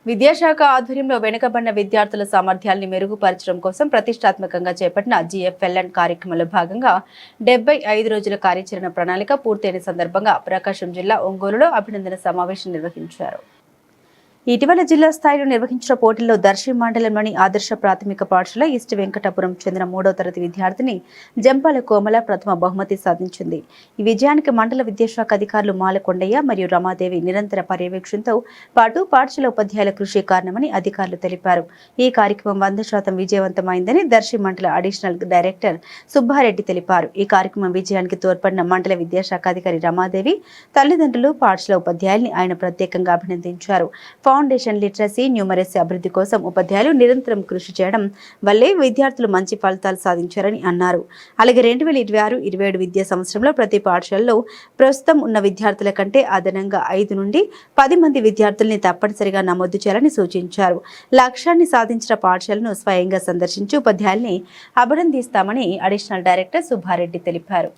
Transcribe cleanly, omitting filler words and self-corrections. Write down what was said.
విద్యాశాఖ ఆధ్వర్యంలో వెనుకబడిన విద్యార్థుల సామర్థ్యాన్ని మెరుగుపరచడం కోసం ప్రతిష్టాత్మకంగా చేపట్టిన GFLN కార్యక్రమంలో భాగంగా 75 రోజుల కార్యాచరణ ప్రణాళిక పూర్తయిన సందర్భంగా ప్రకాశం జిల్లా ఒంగోలులో అభినందన సమావేశం నిర్వహించారు. ఇటీవల జిల్లా స్థాయిలో నిర్వహించిన పోటీల్లో దర్శి మండలంలోని ఆదర్శ ప్రాథమిక పాఠశాల ఈస్ట్ వెంకటాపురం చెందిన 3వ తరగతి విద్యార్థిని జంపాల కోమల ప్రథమ బహుమతి సాధించింది. ఈ విజయానికి మండల విద్యాశాఖ అధికారులు మాలకొండయ్య మరియు రమాదేవి నిరంతర పర్యవేక్షణతో పాటు పాఠశాల ఉపాధ్యాయుల కృషి కారణమని అధికారులు తెలిపారు. ఈ కార్యక్రమం 100% విజయవంతమైందని దర్శి మండల అడిషనల్ డైరెక్టర్ సుబ్బారెడ్డి తెలిపారు. ఈ కార్యక్రమం విజయానికి తోడ్పడిన మండల విద్యాశాఖ అధికారి రమాదేవి తల్లిదండ్రులు పాఠశాల ఉపాధ్యాయుల్ని ఆయన ప్రత్యేకంగా అభినందించారు. ఫౌండేషన్ లిటరసీ న్యూమరసీ అభివృద్ధి కోసం ఉపాధ్యాయులు నిరంతరం కృషి చేయడం వల్లే విద్యార్థులు మంచి ఫలితాలు సాధించారని అన్నారు. అలాగే 2026-27 విద్యా సంవత్సరంలో ప్రతి పాఠశాలలో ప్రస్తుతం ఉన్న విద్యార్థుల కంటే అదనంగా 5 నుండి 10 మంది విద్యార్థుల్ని తప్పనిసరిగా నమోదు చేయాలని సూచించారు. లక్ష్యాన్ని సాధించిన పాఠశాలను స్వయంగా సందర్శించి ఉపాధ్యాయుల్ని అభినందిస్తామని అడిషనల్ డైరెక్టర్ సుబ్బారెడ్డి తెలిపారు.